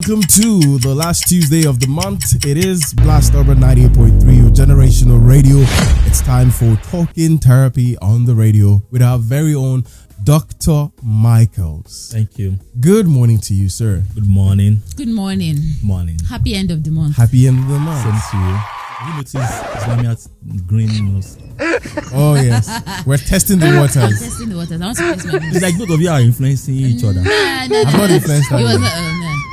Welcome to the last Tuesday of the month. It is Blast Urban 98.3, your generational radio. It's time for Talking Therapy on the radio with our very own Dr. Michaels. Thank you. Good morning to you, sir. Good morning. Good morning. Morning. Happy end of the month. Happy end of the month. Same to you. Have you noticed Islamiah's green nose? Oh, yes. We're testing the I'm waters. testing the waters. I want to test my It's like both of you are influencing each other. No. I'm not influenced. It was her.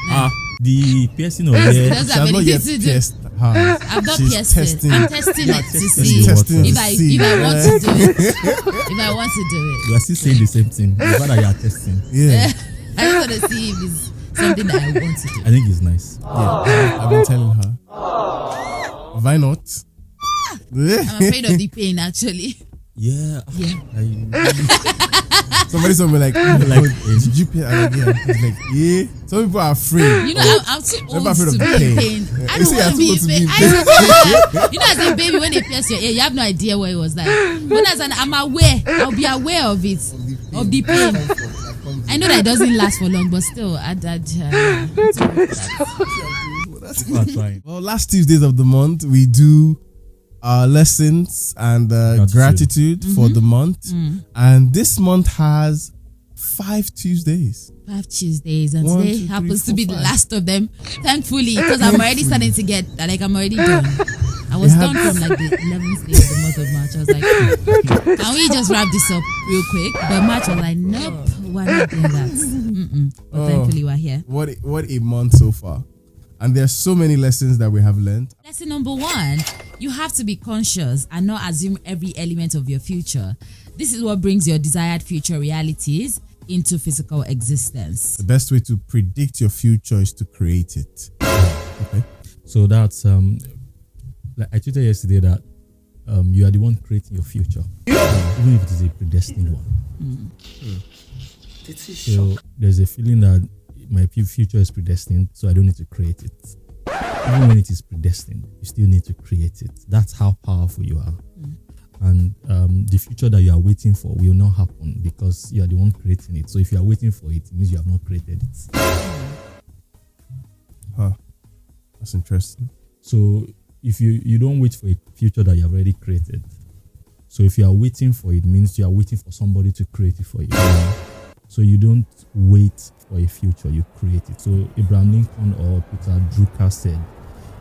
no. The piercing of hair. She Doesn't has not yet anything to do. pierced her. I've not She's pierced testing. it. I'm testing it to testing see the testing waters. if to I see. want to do it. If I want to do it. You are still saying the same thing. The fact that you are testing. Yeah. I just want to see if it's something that I want to do. I think it's nice. Yeah. I've been telling her. Why not? I'm afraid of the pain actually. Yeah. Somebody told me like, did you pay? I'm like, yeah. It's like, yeah. Some people are afraid. You know, I'm too old afraid to of be the in pain. pain. I You don't see, want to be you're in supposed to pain. be You know, as a baby, when they pierce your ear, you have no idea what it was like. When I'm aware, I'll be aware of it, of the pain. I know that it doesn't last for long, but still, That's fine. Well, last Tuesdays of the month, we do lessons and gratitude for the month. And this month has 5 Tuesdays. 5 Tuesdays, and 1, today 2, 3, happens 4, to be 5. the last of them. Thankfully, because I'm already starting to get like I'm already done. I was done from like the 11th day of the month of March. I was like, can we just wrap this up real quick? But March was like, nope, we're not doing that. But thankfully, we're here. What a month so far. And there's so many lessons that we have learned. Lesson number 1, you have to be conscious and not assume every element of your future. This is what brings your desired future realities into physical existence. The best way to predict your future is to create it. Okay. So that's like I tweeted yesterday that you are the one creating your future, even if it is a predestined one. So there's a feeling that my future is predestined, so I don't need to create it. Even when it is predestined, you still need to create it. That's how powerful you are. And the future that you are waiting for will not happen because you are the one creating it. So if you are waiting for it, it means you have not created it. That's interesting. So if you don't wait for a future that you have already created. So if you are waiting for it, means you are waiting for somebody to create it for you. So you don't wait for a future, you create it. So Abraham Lincoln or Peter Drucker said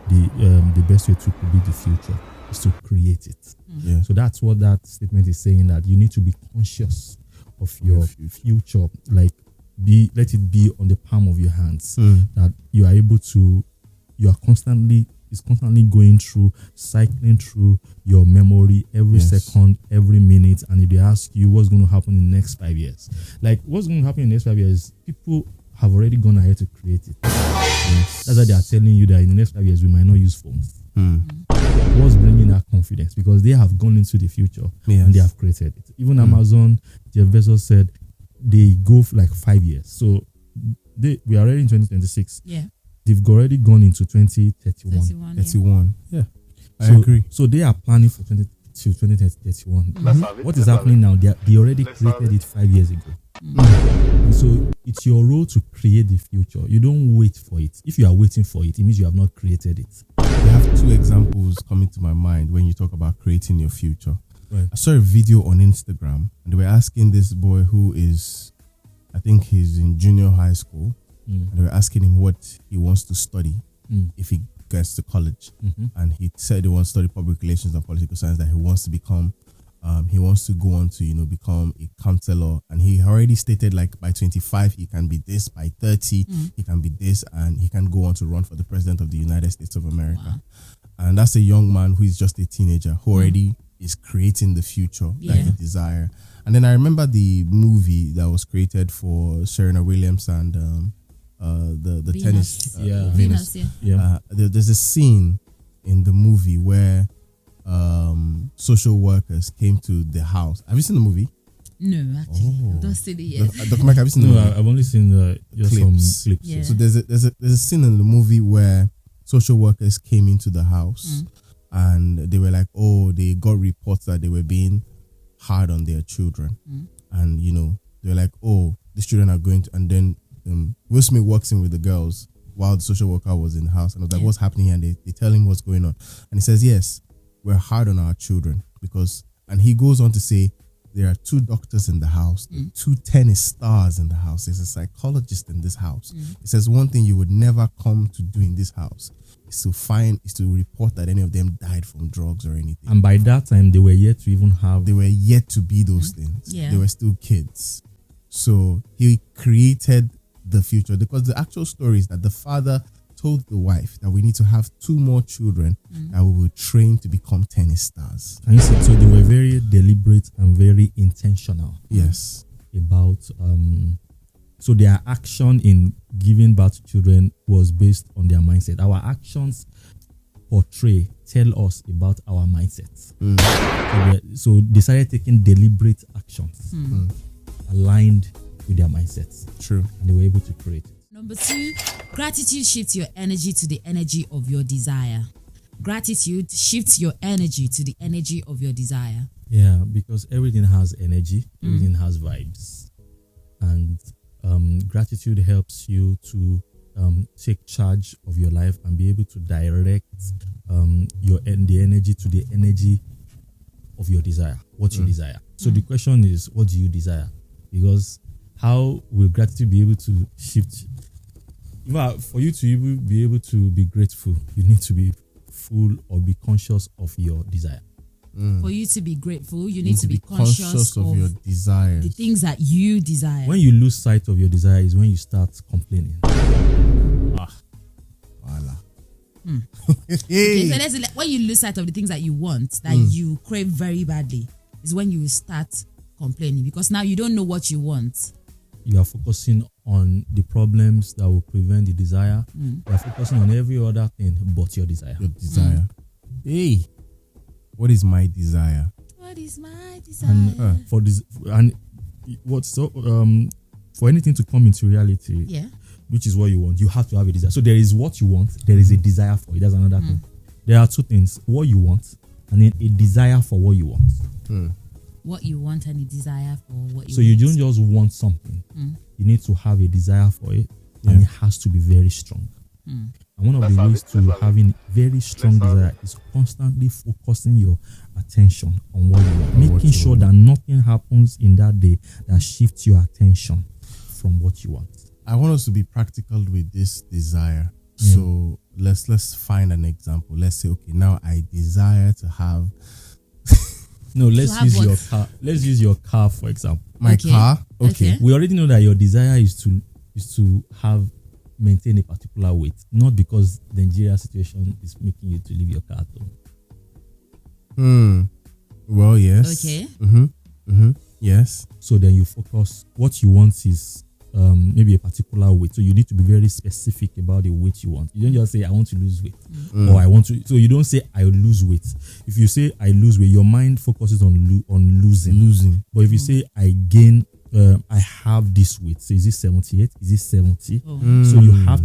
the best way to predict the future is to create it. Yeah. So that's what that statement is saying, that you need to be conscious of your future, like let it be on the palm of your hands, that you are able to, it's constantly going through, cycling through your memory every second, every minute. And if they ask you what's going to happen in the next 5 years, like what's going to happen in the next 5 years, people have already gone ahead to create it. That's why they are telling you that in the next 5 years we might not use phones. What's bringing that confidence? Because they have gone into the future and they have created it. Even Amazon, Jeff Bezos said they go for like 5 years. So we are already in 2026. Yeah. They've already gone into 2031. 31. Yeah. I agree. So they are planning for 2031. What is happening now? They already created it 5 years ago. And so it's your role to create the future. You don't wait for it. If you are waiting for it, it means you have not created it. I have 2 examples coming to my mind when you talk about creating your future. Right. I saw a video on Instagram and they were asking this boy who is, I think he's in junior high school, and they were asking him what he wants to study if he gets to college. And he said he wants to study public relations and political science, that he wants to become he wants to go on to become a counselor, and he already stated like by 25 he can be this, by 30 he can be this, and he can go on to run for the president of the United States of America. Wow. And that's a young man who is just a teenager who already is creating the future that he desire. And then I remember the movie that was created for Serena Williams and the Venus. tennis Venus, yeah. There's a scene in the movie where social workers came to the house. Have you seen the movie? No, actually, I've not seen it yet. Dr. Mike, have you seen the movie? I've only seen just some clips. Yeah. So there's a scene in the movie where social workers came into the house and they were like, they got reports that they were being hard on their children. And, they were like, these children are going to, and then Will Smith walks in with the girls while the social worker was in the house, and I was like, what's happening here? And they tell him what's going on. And he says, yes, we're hard on our children and he goes on to say, there are 2 doctors in the house, 2 tennis stars in the house. There's a psychologist in this house. He says one thing you would never come to do in this house is to report that any of them died from drugs or anything. And by that time, they were yet to be those things. Yeah. They were still kids. So he created the future, because the actual story is that the father told the wife that we need to have 2 more children that we will train to become tennis stars. And you see, so they were very deliberate and very intentional. Yes. About so their action in giving birth to children was based on their mindset. Our actions tell us about our mindset. So they started taking deliberate actions aligned with their mindsets. True. And they were able to create it. Number 2, gratitude shifts your energy to the energy of your desire. Gratitude shifts your energy to the energy of your desire. Yeah, because everything has energy, everything has vibes. And gratitude helps you to take charge of your life and be able to direct the energy to the energy of your desire, what you desire. So the question is, what do you desire? Because how will gratitude be able to shift? For you to even be able to be grateful, you need to be full or be conscious of your desire. For you to be grateful, you need to be conscious of your desires, the things that you desire. When you lose sight of your desire is when you start complaining. Voila. Okay, so let's when you lose sight of the things that you want, that you crave very badly, is when you start complaining, because now you don't know what you want. You are focusing on the problems that will prevent the desire. You are focusing on every other thing but your desire. Your desire. Hey, what is my desire? What is my desire? And for anything to come into reality, which is what you want, you have to have a desire. So there is what you want, there is a desire for it. That's another thing. There are 2 things: what you want, and then a desire for what you want. What you want and a desire for what you want. So you don't just want something. You need to have a desire for it, and it has to be very strong. And one of the ways to having very strong desire is constantly focusing your attention on what you want, making sure that nothing happens in that day that shifts your attention from what you want. I want us to be practical with this desire. So let's find an example. Let's say, okay, now I desire to have. No, let's use your car. Let's use your car for example. My car. Okay. We already know that your desire is to maintain a particular weight, not because the Nigeria situation is making you to leave your car at home. Well, yes. Okay. Yes. So then you focus. What you want is maybe a particular weight. So you need to be very specific about the weight you want. You don't just say I want to lose weight or I want to. So you don't say I lose weight. If you say I lose weight, your mind focuses on losing. But if you say I gain, I have this weight. So is it 78? Is it 70? So you have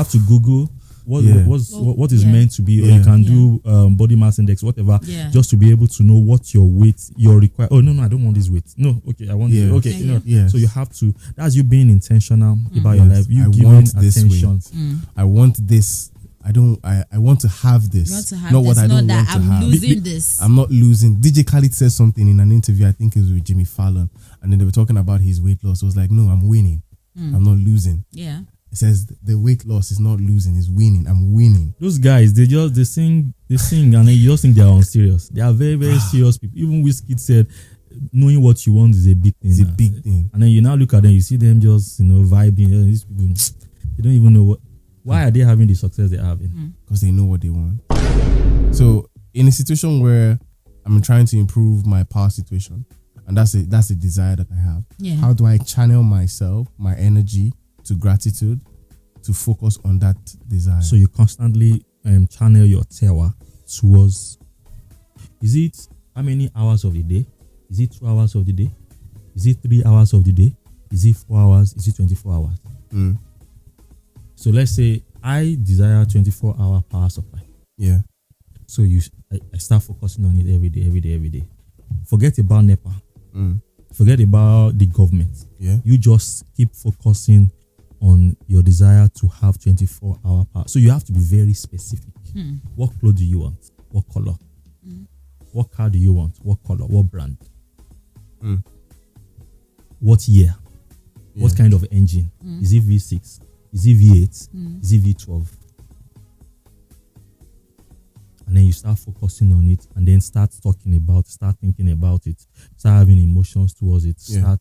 to Google what is meant to be, or you can do body mass index, whatever, just to be able to know what your weight you're required. Oh no, I don't want this weight. No, okay, I want this. Okay, so you have to. That's you being intentional about your life. You giving attention. I want this. I want to have this. Not what I don't want to have. I'm losing this. I'm not losing. DJ Khaled said something in an interview. I think it was with Jimmy Fallon, and then they were talking about his weight loss. It was like, no, I'm winning. I'm not losing. Yeah. It says the weight loss is not losing, it's winning. I'm winning. Those guys, they sing, and then you just think they are unserious. They are very, very serious people. Even Wizkid said, knowing what you want is a big thing. It's a big thing. And then you now look at them, you see them just, vibing. These people, they don't even know why are they having the success they're having? Because they know what they want. So in a situation where I'm trying to improve my power situation, and that's a desire that I have. Yeah. How do I channel myself, my energy, to gratitude, to focus on that desire? So you constantly channel your terror towards, is it how many hours of the day? Is it 2 hours of the day? Is it 3 hours of the day? Is it 4 hours? Is it 24 hours? So let's say I desire 24-hour power supply. Yeah. So I start focusing on it every day. Forget about NEPA. Forget about the government. Yeah. You just keep focusing on your desire to have 24-hour power. So you have to be very specific. What clothes do you want? What color? What car do you want? What color? What brand? What year? Yeah. What kind of engine? Is it V6? Is it V8? Is it V12? And then you start focusing on it, and then start thinking about it, start having emotions towards it, start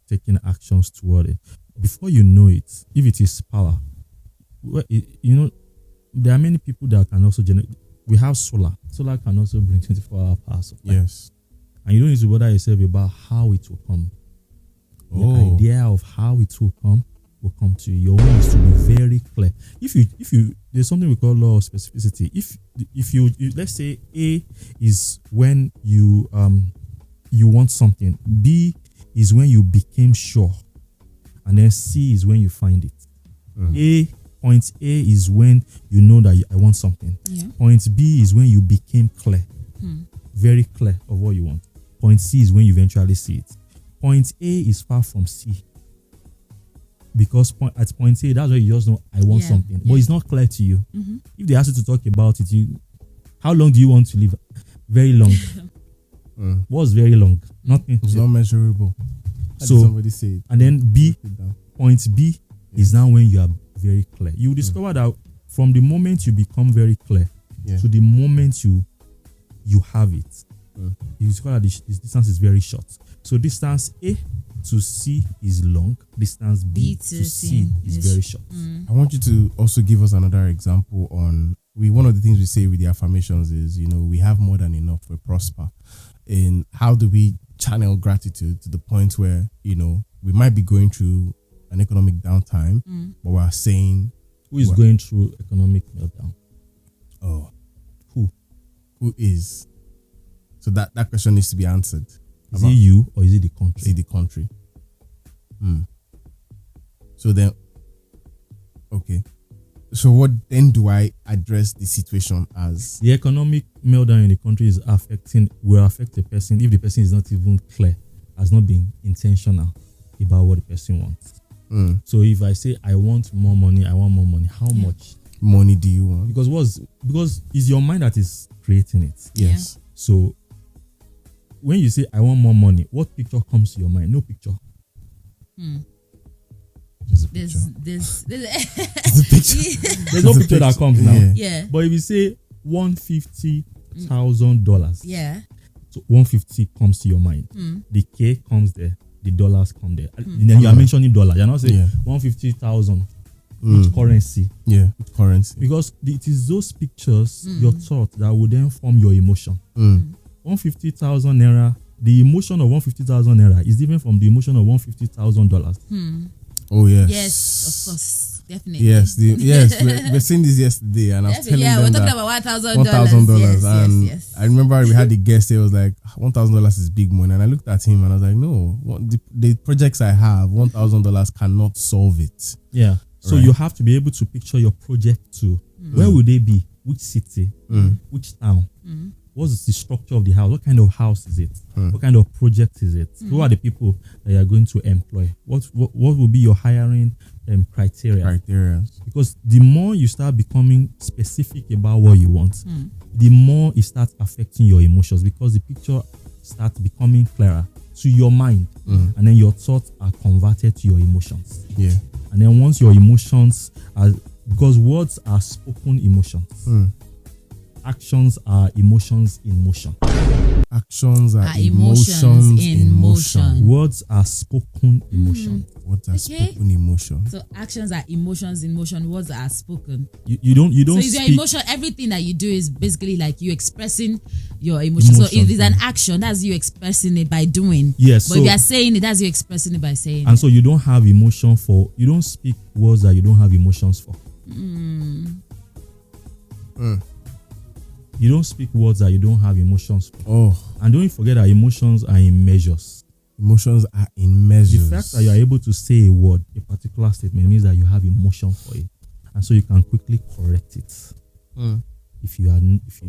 taking actions toward it. Before you know it, if it is power, there are many people that can also generate. We have solar. Solar can also bring 24-hour power supply. Yes. And you don't need to bother yourself about how it will come. The idea of how it will come to you. Your own is to be very clear. If you there's something we call law of specificity. If you let's say A is when you want something, B is when you became sure, and then C is when you find it. Point A is when you know that I want something. Point B is when you became clear, very clear of what you want. Point C is when you eventually see it. Point A is far from C, because at point A, that's where you just know I want something, but it's not clear to you. If they ask you to talk about it, how long do you want to live? Very long. What's very long? Nothing. It's not measurable. So somebody say it. And then point B is now when you are very clear. You discover that from the moment you become very clear to the moment you have it, you discover that this distance is very short. So distance A to C is long. Distance B to C is very short. I want you to also give us another example on one of the things we say with the affirmations is, we have more than enough, we prosper. And how do we channel gratitude to the point where, we might be going through an economic downtime, but we're saying... Who is going through economic meltdown? Oh. Who is? So that question needs to be answered. Is it you or is it the country? Is it the country? So then, okay. So what then do I address the situation as? The economic meltdown in the country will affect the person if the person is not even clear, has not been intentional about what the person wants. So if I say I want more money, how much money do you want? Because it's your mind that is creating it. Yes. So when you say I want more money, what picture comes to your mind? No picture. There's a picture. There's a picture. There's no picture that comes now. Yeah. But if you say $150,000, so 150 comes to your mind. The K comes there. The dollars come there. Then you are mentioning dollar. You're not saying 150,000. Which currency? Yeah, which currency? Because it is those pictures, your thought, that will then form your emotion. 150,000 naira. The emotion of 150,000 naira is different from the emotion of $150,000. Oh yes. Yes, of course, definitely. Yes, we're saying this yesterday, and I was telling them we're talking that about $1,000. Yes. I remember we had the guest. It was like $1,000 is big money, and I looked at him and I was like, no, the projects I have, $1,000 cannot solve it. Yeah. So you have to be able to picture your project too. Where would they be? Which city? Which town? What's the structure of the house? What kind of house is it? What kind of project is it? Who are the people that you are going to employ? What will be your hiring criteria? Because the more you start becoming specific about what you want, the more it starts affecting your emotions, because the picture starts becoming clearer to your mind, and then your thoughts are converted to your emotions. Yeah. And then once your emotions are, because words are spoken emotions. Actions are emotions in motion. Actions are emotions in motion. Words are spoken emotion. Words are spoken emotion. So actions are emotions in motion. Words are spoken. You don't. So is your emotion, everything that you do is basically like you expressing your emotion. So if it is an action, that's you expressing it by doing. Yes. But if you are saying it, that's you expressing it by saying. And so you don't have emotion for. You don't speak words that you don't have emotions for. You don't speak words that you don't have emotions for. Oh. And don't forget that emotions are in measures. Emotions are in measures. The fact that you are able to say a word, a particular statement, means that you have emotion for it. And so you can quickly correct it. If you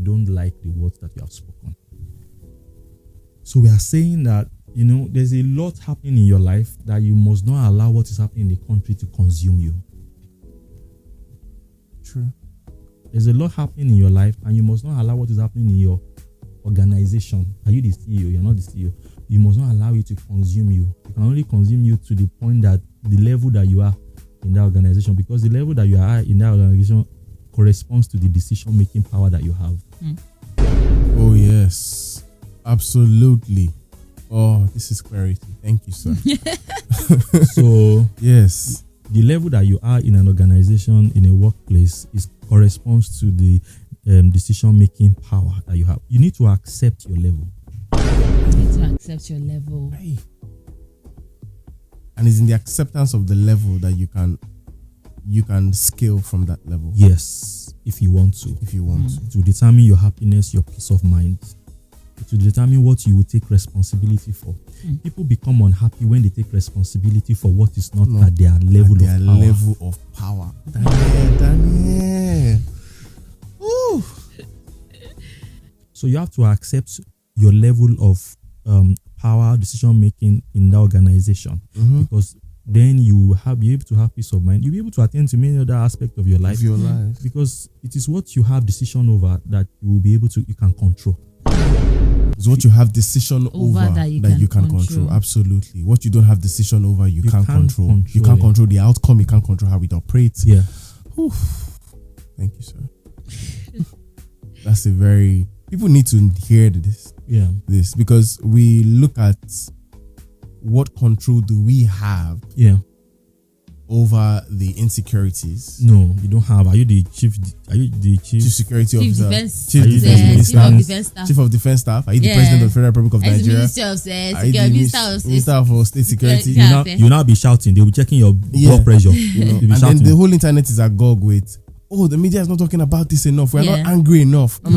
don't like the words that you have spoken. So we are saying that there's a lot happening in your life that you must not allow what is happening in the country to consume you. True. There's a lot happening in your life, and you must not allow what is happening in your organization. Are you the CEO? You're not the CEO. You must not allow it to consume you. It can only consume you to the point that the level that you are in that organization, because the level that you are in that organization corresponds to the decision-making power that you have. Oh, yes. Absolutely. Oh, this is clarity. Thank you, sir. So, yes. The level that you are in an organization, in a workplace, corresponds to the decision-making power that you have. You need to accept your level. You need to accept your level. Hey. And it's in the acceptance of the level that you can scale from that level. Yes, if you want to. If you want to determine your happiness, your peace of mind, to determine what you will take responsibility for. People become unhappy when they take responsibility for what is not at their level of power. Daniel. Ooh. So you have to accept your level of power, decision making in the organization, because then you will be able to have peace of mind. You'll be able to attend to many other aspects of your life. Because it is what you have decision over that you will be able to, you can control. It's what you have decision over that you can control. Absolutely. What you don't have decision over, you can't control. You can't control the outcome. You can't control how it operates. Yeah. Whew. Thank you, sir. That's a very... People need to hear this. Yeah. This, because we look at what control do we have over the insecurities. No, you don't have. Are you the chief security officer? Chief of defense staff? Are you the president of the Federal Republic of Nigeria? Minister for state security? You now be shouting. They'll be checking your blood pressure. And then the whole internet is agog with, the media is not talking about this enough. We're not angry enough. I'm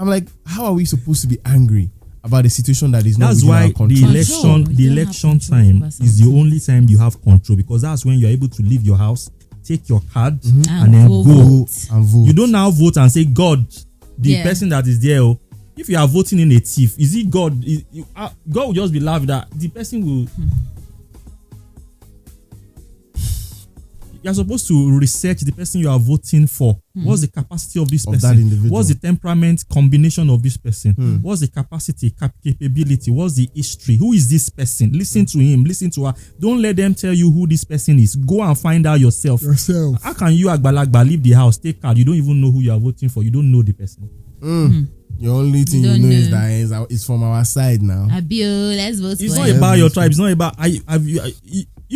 like, how are we supposed to be angry about a situation that is not within our control? That's why the election time is the only time you have control, because that's when you're able to leave your house, take your card, and then go and vote. You don't now vote and say, God, the person that is there, if you are voting in a thief, is it God? God will just be laughing that the person will... You're supposed to research the person you are voting for. What's the capacity of this person? That individual. What's the temperament combination of this person? What's the capacity, capability? What's the history? Who is this person? Listen to him, listen to her. Don't let them tell you who this person is. Go and find out yourself. How can you, Agbalagba, leave the house, take card? You don't even know who you are voting for. You don't know the person. The only thing you know is that it's from our side now. Let's vote. It's not about your tribe. It's not about...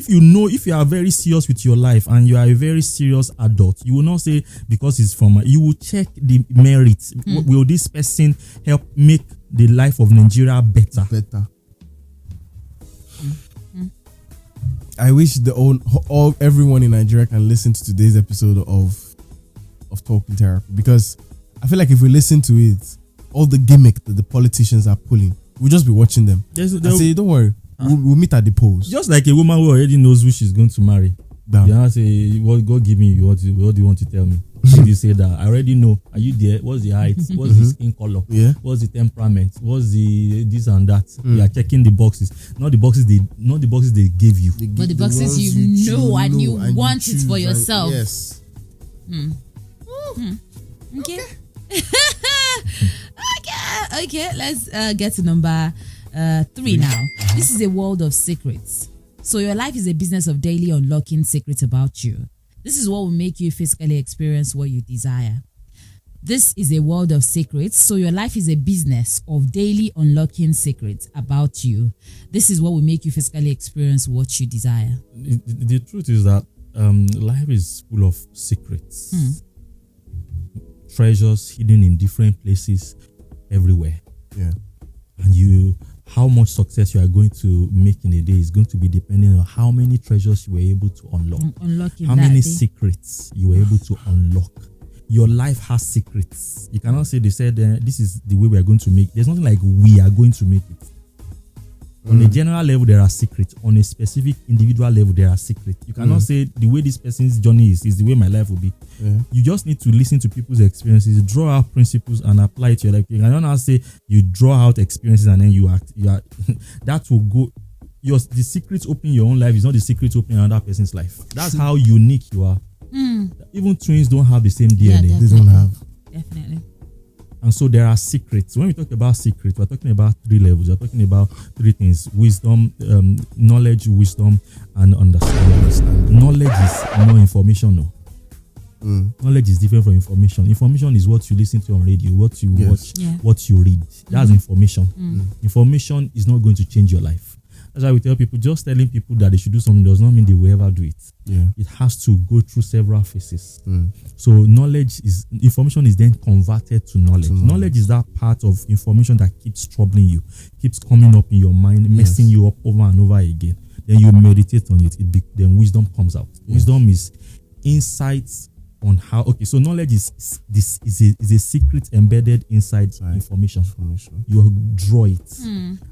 If you are very serious with your life and you are a very serious adult, you will not say because it's from... You will check the merits. Will this person help make the life of Nigeria better? I wish everyone in Nigeria can listen to today's episode of Talking Therapy, because I feel like if we listen to it, all the gimmick that the politicians are pulling, we'll just be watching them. I say, don't worry, we'll meet at the polls. Just like a woman who already knows who she's going to marry. Damn. You say, God give me, what do you want to tell me? You say that I already know. Are you there? What's the height? What's the skin color? Yeah. What's the temperament? What's the this and that? You are checking the boxes. Not the boxes they give you. But the boxes you know and you want it for yourself. Yes. Okay. Okay. Let's get to number 3 now. This is a world of secrets. So your life is a business of daily unlocking secrets about you. This is what will make you physically experience what you desire. This is a world of secrets. So your life is a business of daily unlocking secrets about you. This is what will make you physically experience what you desire. The truth is that life is full of secrets. Treasures hidden in different places everywhere. Yeah. And how much success you are going to make in a day is going to be depending on how many treasures you were able to unlock. How many secrets you were able to unlock. Your life has secrets. You cannot say they said this is the way we are going to make. There's nothing like we are going to make it. On a general level, there are secrets. On a specific individual level, there are secrets. You cannot say the way this person's journey is the way my life will be. Yeah. You just need to listen to people's experiences, draw out principles, and apply it to your life. You cannot say you draw out experiences and then you act. You are that will go. The secret to opening your own life is not the secret to opening another person's life. That's how unique you are. Even twins don't have the same DNA. They don't have. Definitely. And so there are secrets. When we talk about secrets, we're talking about 3 levels. We're talking about 3 things: wisdom, knowledge, wisdom, and understanding. Knowledge is no information. No. Knowledge is different from information. Information is what you listen to on radio, what you watch, what you read. That's information. Information is not going to change your life. That's why we tell people, just telling people that they should do something does not mean they will ever do it. Yeah. It has to go through several phases. So information is then converted to knowledge. Knowledge is that part of information that keeps troubling you, keeps coming up in your mind, messing you up over and over again. Then you meditate on it. Then wisdom comes out. Wisdom is insights on how. Okay, so knowledge is a secret embedded inside information. You draw it,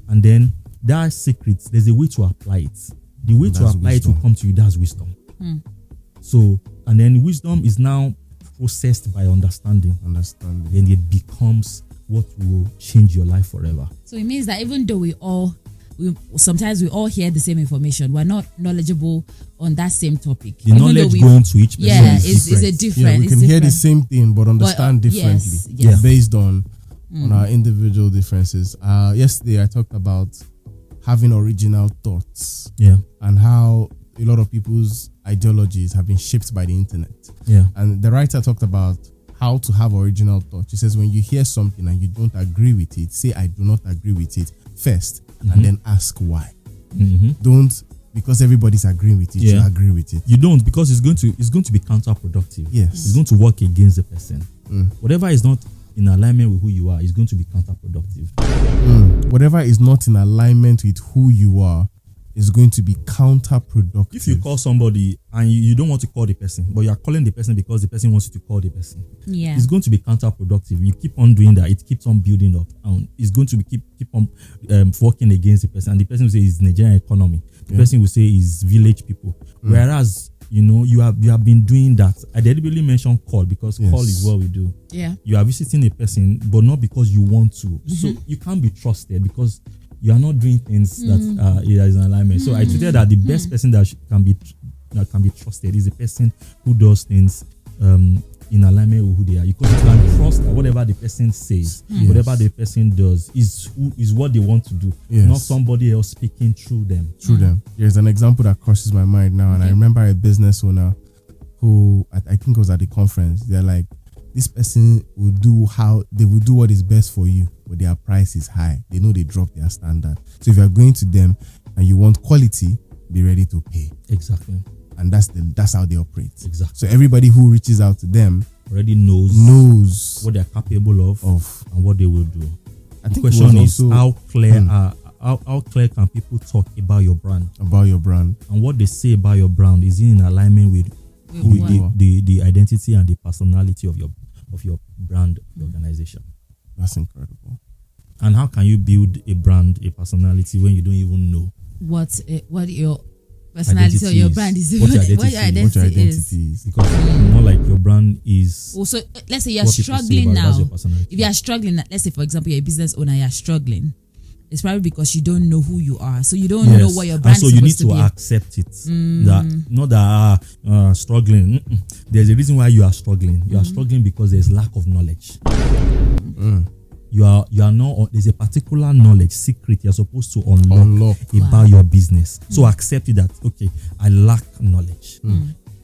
and then that secret, there's a way to apply it. The way to apply it will come to you. That's wisdom. So, and then wisdom is now processed by understanding. Then it becomes what will change your life forever. So it means that even though sometimes we all hear the same information, we're not knowledgeable on that same topic. The knowledge going to each person is a different. Yeah, we can hear the same thing but understand differently. Yes. Based on our individual differences. Yesterday I talked about having original thoughts. Yeah. And how a lot of people's ideologies have been shaped by the internet. Yeah. And the writer talked about how to have original thoughts. He says when you hear something and you don't agree with it, say I do not agree with it first, and then ask why. Don't, because everybody's agreeing with it, you agree with it. You don't, because it's going to be counterproductive. Yes. It's going to work against the person. Whatever is not in alignment with who you are is going to be counterproductive. Whatever is not in alignment with who you are is going to be counterproductive. If you call somebody and you don't want to call the person, but you are calling the person because the person wants you to call the person, it's going to be counterproductive. You keep on doing that, it keeps on building up, and it's going to be keep on working against the person. And the person will say it's Nigerian economy. The person will say it's village people. Whereas you have been doing that. I deliberately mentioned call because call is what we do. Yeah. You are visiting a person, but not because you want to. So you can't be trusted because you are not doing things that is in alignment. So I treated that the best person that can be trusted is a person who does things in alignment with who they are. Because you can trust that whatever the person says, whatever the person does is what they want to do, not somebody else speaking through them. There's an example that crosses my mind now, and I remember a business owner who I think was at the conference. They're like, this person will do what is best for you, but their price is high. They know they drop their standard. So if you're going to them and you want quality, be ready to pay. Exactly. And that's how they operate. Exactly. So everybody who reaches out to them already knows what they're capable of and what they will do. The question is how clear can people talk about your brand? And what they say about your brand is in alignment with the identity and the personality of your brand organization. That's incredible. And how can you build a brand, a personality, when you don't even know what your personality or your brand is? What your identity is. Because more like your brand is. Also, let's say you're struggling now. If you're struggling, let's say for example you're a business owner, you're struggling. It's probably because you don't know who you are, so you don't know what your brand is supposed to be. So you need to accept it. That not that struggling. There's a reason why you are struggling. You are struggling because there's lack of knowledge. You are not. There's a particular knowledge secret you're supposed to unlock about your business. So accept it that I lack knowledge.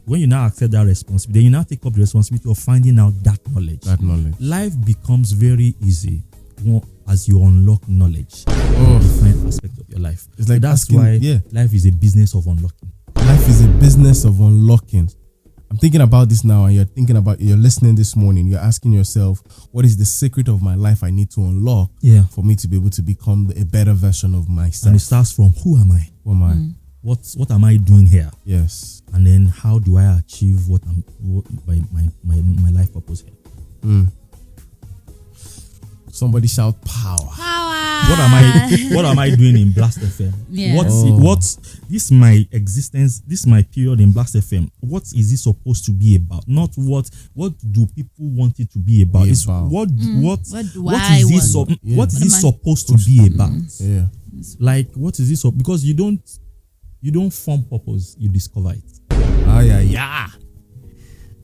When you now accept that responsibility, then you now take up the responsibility of finding out that knowledge. Life becomes very easy as you unlock knowledge in different aspects of your life. It's like that's why life is a business of unlocking. Life is a business of unlocking. I'm thinking about this now, and you're listening this morning. You're asking yourself, what is the secret of my life I need to unlock for me to be able to become a better version of myself? And it starts from who am I? What am I doing here? Yes. And then how do I achieve my life purpose here? Somebody shout power. Power. what am I doing in Blast FM? Yeah. What's this my existence, this my period in Blast FM? What is it supposed to be about? Not what do people want it to be about? It's what is this supposed to be about? Yeah. Like, what is this? Because you don't form purpose, you discover it. Yeah.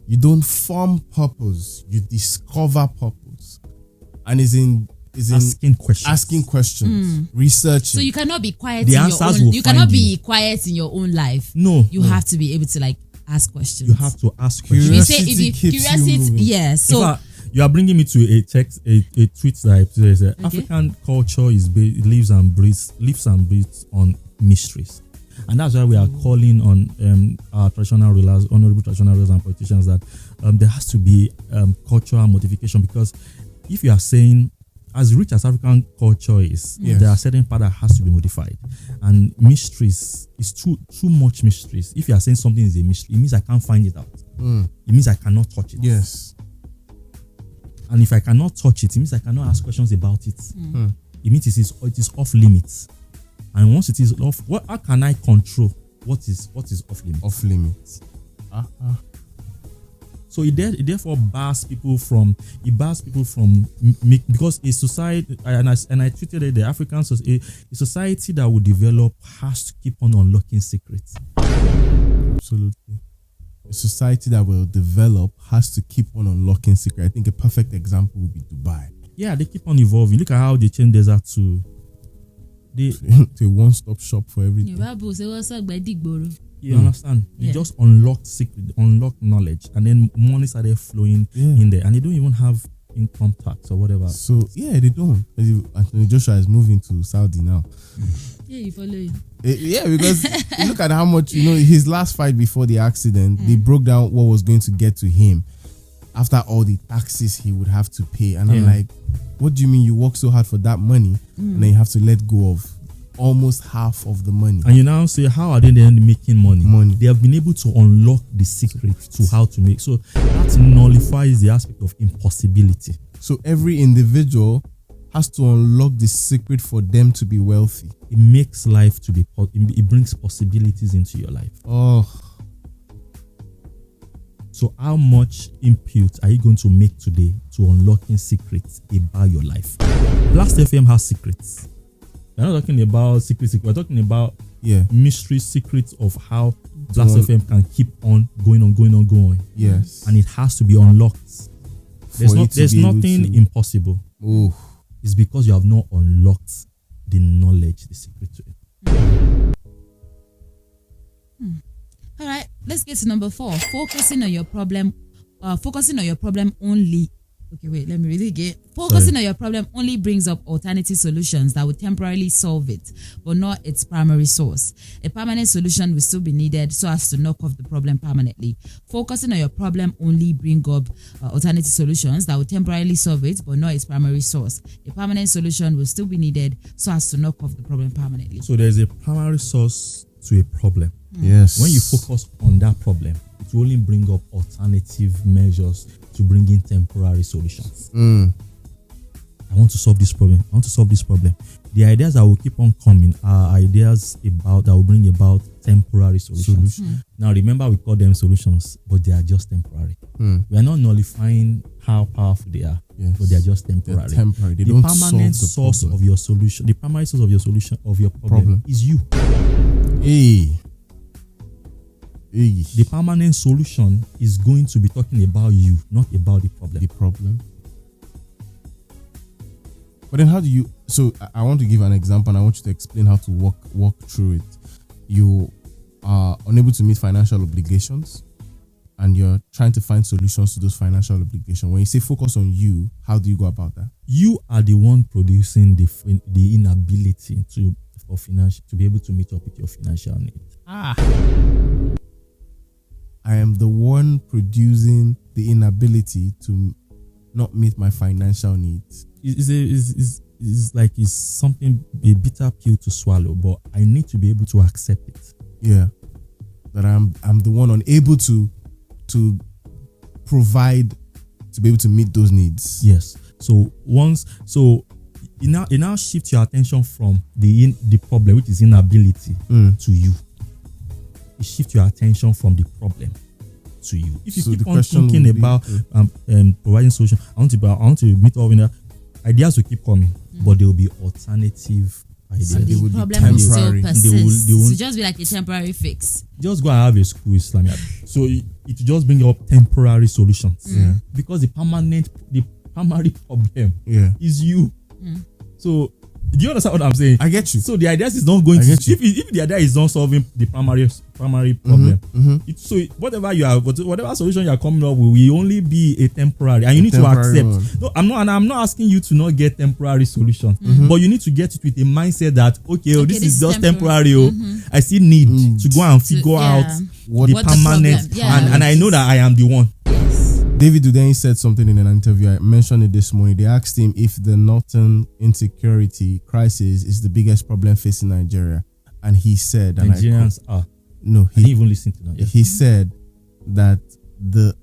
You don't form purpose, you discover purpose. And is in asking questions, researching. So you cannot be quiet the in answers your own. will You cannot find be quiet in your own life. No. You have to be able to like ask questions. You have to ask questions. We say curiosity, In so fact, you are bringing me to a text, a tweet that says African culture lives and breathes on mysteries. And that's why we are calling on our traditional rulers, honorable traditional rulers and politicians, that there has to be cultural modification. Because if you are saying, as rich as African culture is, there are certain parts that has to be modified. And mysteries is too much mysteries. If you are saying something is a mystery, it means I can't find it out. It means I cannot touch it. Yes. And if I cannot touch it, it means I cannot ask questions about it. It means it is off limits. And once it is off, how can I control what is off limits? Off limits. So it therefore bars people from because a society, and I treated it, the African society, a society that will develop has to keep on unlocking secrets. Absolutely. A society that will develop has to keep on unlocking secrets. I think a perfect example would be Dubai. Yeah, they keep on evolving. Look at how they change desert to a one-stop shop for everything. You understand? They just unlocked secret, unlocked knowledge, and then money started flowing in there, and they don't even have income tax or whatever. So they don't. Anthony Joshua is moving to Saudi now. Yeah, you follow him. Because you look at how much, his last fight before the accident, they broke down what was going to get to him after all the taxes he would have to pay. And I'm like, what do you mean you work so hard for that money and then you have to let go of almost half of the money? And you now say, how are they then making money? They have been able to unlock the secret to how to make. So that nullifies the aspect of impossibility. So every individual has to unlock the secret for them to be wealthy. It makes life to be, it brings possibilities into your life. So how much input are you going to make today to unlocking secrets about your life? Blast FM has secrets. We're not talking about secrets. We're talking about mystery secrets of how Blast FM can keep on going. Yes. And it has to be unlocked. There's nothing impossible. It's because you have not unlocked the knowledge, the secret to it. All right, let's get to number 4. Focusing on your problem only. Okay, wait, let me read it again. Focusing on your problem only brings up alternative solutions that will temporarily solve it, but not its primary source. A permanent solution will still be needed so as to knock off the problem permanently. Focusing on your problem only brings up alternative solutions that will temporarily solve it, but not its primary source. A permanent solution will still be needed so as to knock off the problem permanently. So there's a primary source to a problem. Yes. When you focus on that problem, it will only bring up alternative measures to bring in temporary solutions. I want to solve this problem. The ideas that will keep on coming are ideas that will bring about temporary solutions. Now remember, we call them solutions, but they are just temporary. We are not nullifying how powerful they are, but they are just temporary. They the don't permanent solve source of your solution, the primary source of your solution of your problem is you. The permanent solution is going to be talking about you, not about the problem. But then how do you... So I want to give an example and I want you to explain how to walk through it. You are unable to meet financial obligations and you're trying to find solutions to those financial obligations. When you say focus on you, how do you go about that? You are the one producing the inability to be able to meet up with your financial needs. I am the one producing the inability to not meet my financial needs. It's something, a bitter pill to swallow, but I need to be able to accept it. Yeah. That I'm the one unable to provide, to be able to meet those needs. Yes. So it now shifts your attention from the problem, which is inability, to you. It shifts your attention from the problem to you. If you keep on thinking about providing solution, I want to meet all in that. Ideas will keep coming, but there will be alternative ideas. So the problem will still persist. They will just be like a temporary fix. Just go and have a school Islamiyah. So it will just bring up temporary solutions. Because the primary problem is you. So do you understand what I'm saying? I get you. So the idea is not going to if the idea is not solving the primary problem. Whatever solution you are coming up with will only be a temporary, and you need to accept. No, I'm not asking you to not get temporary solutions, but you need to get it with a mindset that this is just temporary. I still need to go and figure out the permanent, and I know that I am the one. David Obi said something in an interview. I mentioned it this morning. They asked him if the northern insecurity crisis is the biggest problem facing Nigeria, and he said, Nigerians are. No, he didn't even listen to that. Yeah. He said that the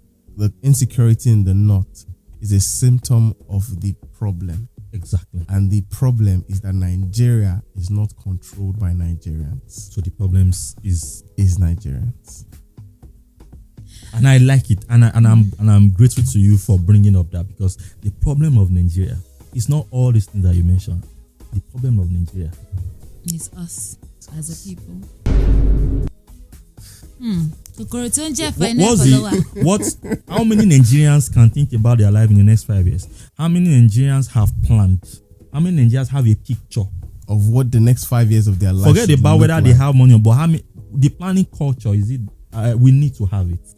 insecurity in the north is a symptom of the problem. Exactly. And the problem is that Nigeria is not controlled by Nigerians. So the problem is Nigerians. And I like it, and I'm grateful to you for bringing up that, because the problem of Nigeria is not all these things that you mentioned. The problem of Nigeria is us as a people. How many Nigerians can think about their life in the next 5 years? How many Nigerians have planned? How many Nigerians have a picture of what the next 5 years of their life? Forget about whether they have money, but how many, the planning culture is it? We need to have it.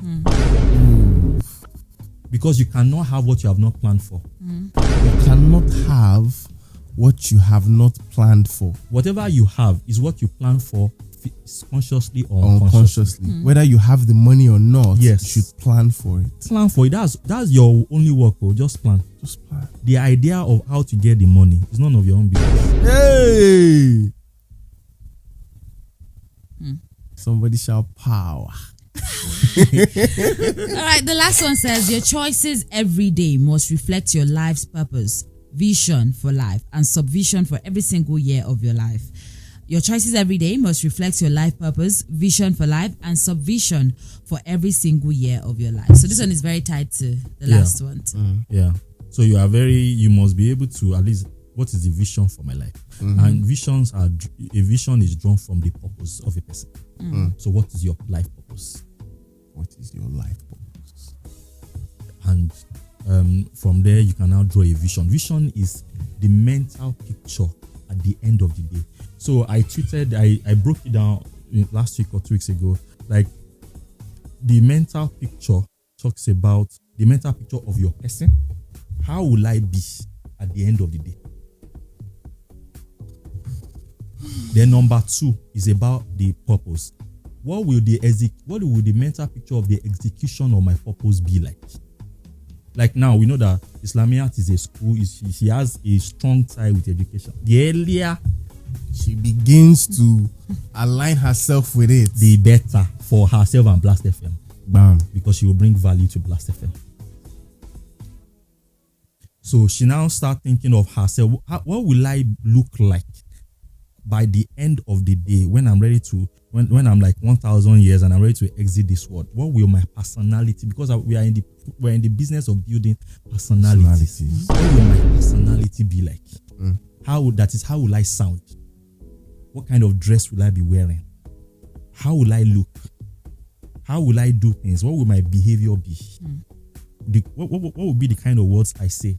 Because you cannot have what you have not planned for. You cannot have what you have not planned for. Whatever you have is what you plan for, consciously or unconsciously. Whether you have the money or not, you should plan for it. Plan for it. That's your only work. Just plan. Just plan. The idea of how to get the money is none of your own business. Hey! Somebody shout power. All right, the last one says your choices every day must reflect your life's purpose, vision for life, and subvision for every single year of your life. Your choices every day must reflect your life purpose, vision for life, and subvision for every single year of your life. So this one is very tied to the last one. Yeah. So you must be able to at least, what is the vision for my life? And a vision is drawn from the purpose of a person. So what is your life purpose? What is your life purpose? And from there, you can now draw a vision. Vision is the mental picture at the end of the day. So I tweeted, I broke it down last week or 2 weeks ago. Like, the mental picture talks about the mental picture of your person. How will I be at the end of the day? Then number 2 is about the purpose. What will the mental picture of the execution of my purpose be like? Like now, we know that Islamiyah is a school. She has a strong tie with education. The earlier she begins to align herself with it, the better for herself and Blast FM. Bam. Because she will bring value to Blast FM. So she now start thinking of herself. What will I look like by the end of the day when I'm ready to, when I'm like 1,000 years and I'm ready to exit this world? What will my personality, because we're in the business of building personalities. What will my personality be like? How will I sound? What kind of dress will I be wearing? How will I look? How will I do things? What will my behavior be? What will be the kind of words I say?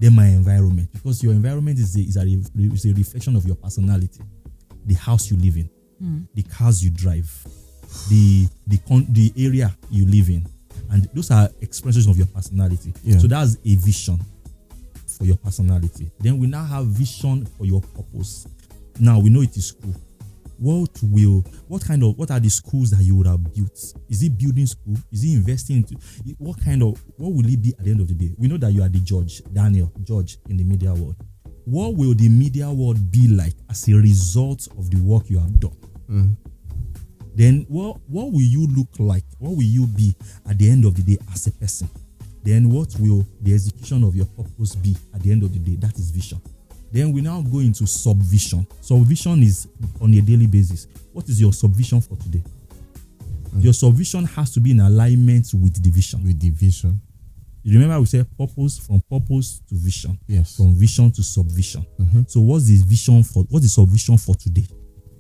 Then my environment, because your environment is a reflection of your personality. The house you live in, the cars you drive, the area you live in, and those are expressions of your personality. So that's a vision for your personality. Then we now have vision for your purpose. Now we know it is school. What are the schools that you would have built? Is it building school? Is it investing into what will it be at the end of the day? We know that you are the judge, Daniel, judge in the media world. What will the media world be like as a result of the work you have done? Then what will you look like? What will you be at the end of the day as a person? Then what will the execution of your purpose be at the end of the day? That is vision. Then we now go into subvision. Subvision is on a daily basis. What is your subvision for today? Your subvision has to be in alignment with the vision. With the vision. You remember we said purpose, from purpose to vision. Yes. From vision to subvision. So what's the vision for, what's the subvision for today?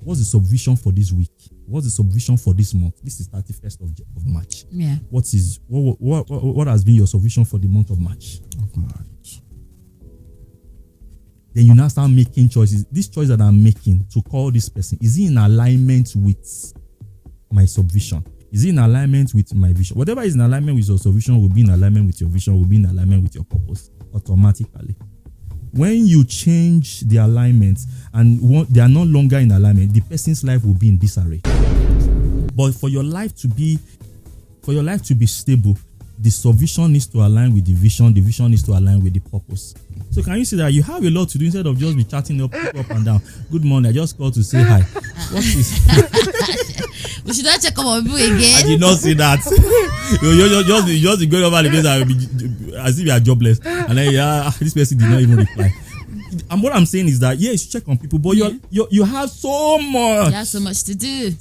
What's the subvision for this week? What's the subvision for this month? This is 31st of March. Yeah. What has been your subvision for the month of March? Then you now start making choices. This choice that I'm making to call this person, is it in alignment with my subvision? Is it in alignment with my vision? Whatever is in alignment with your subvision will be in alignment with your vision, will be in alignment with your purpose automatically. When you change the alignment and they are no longer in alignment, the person's life will be in disarray. But for your life to be stable, the subvision needs to align with the vision needs to align with the purpose. So can you see that you have a lot to do instead of just be chatting up and down? Good morning, I just called to say hi. What is we should not check up on people again. I did not see that. you just go over the place as if you are jobless. And then this person did not even reply. And what I'm saying is that you should check on people, but you have so much. You have so much to do.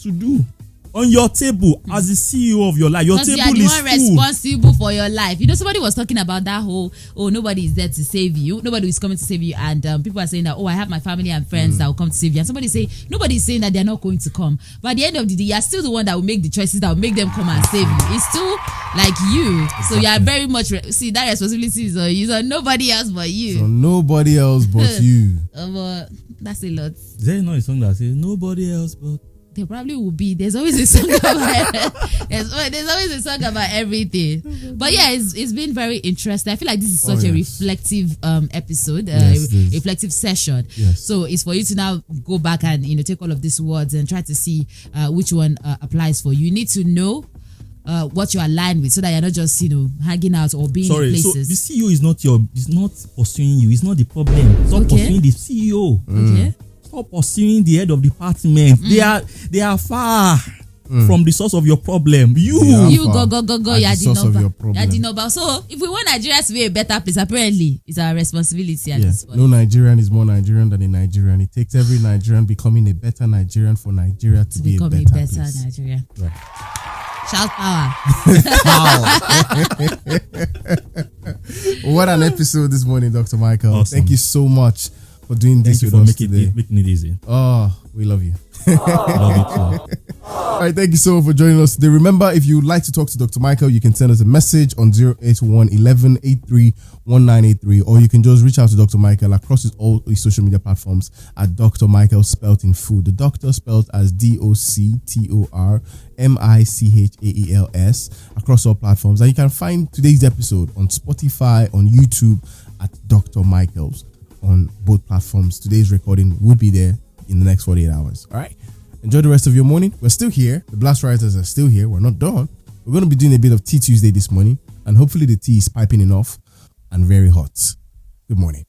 On your table as the CEO of your life. Your table is full. Because you are the one responsible for your life. You know, somebody was talking about that whole, nobody is there to save you. Nobody is coming to save you. And people are saying that, I have my family and friends that will come to save you. And somebody say, nobody is saying that they're not going to come. But at the end of the day, you're still the one that will make the choices that will make them come and save you. It's still like you. Exactly. So you are very much, see, that responsibility is on you. So nobody else but you. So nobody else but you. But that's a lot. Is there not a song that says, nobody else but... There probably will be. There's always a song about there's always a song about everything. But yeah, it's been very interesting. I feel like this is such a reflective episode, reflective session. Yes. So it's for you to now go back and take all of these words and try to see which one applies for you. You need to know what you align with, so that you're not just hanging out or being in places. So the CEO is not pursuing you. It's not the problem. Stop pursuing the CEO. Okay. Stop pursuing the head of department. They are far from the source of your problem. You go. You're the number. So if we want Nigeria to be a better place, apparently it's our responsibility at this point. No Nigerian is more Nigerian than a Nigerian. It takes every Nigerian becoming a better Nigerian for Nigeria to be a better place. Nigerian. Right. Shout power. What an episode this morning, Dr. Michael. Awesome. Thank you so much for doing this with us today. Making it easy. Oh, we love you. Love you too. All right, thank you so much for joining us today. Remember, if you'd like to talk to Dr. Michael, you can send us a message on 081 11 83 1983, or you can just reach out to Dr. Michael across all his social media platforms at Dr. Michael spelled in full. The doctor spelled as DoctorMichaels across all platforms. And you can find today's episode on Spotify, on YouTube at Dr. Michaels on both platforms. Today's recording would be there in the next 48 hours. All right. Enjoy the rest of your morning. We're still here. The Blast Writers are still here. We're not done. We're going to be doing a bit of Tea Tuesday this morning, and hopefully the tea is piping enough and very hot. Good morning.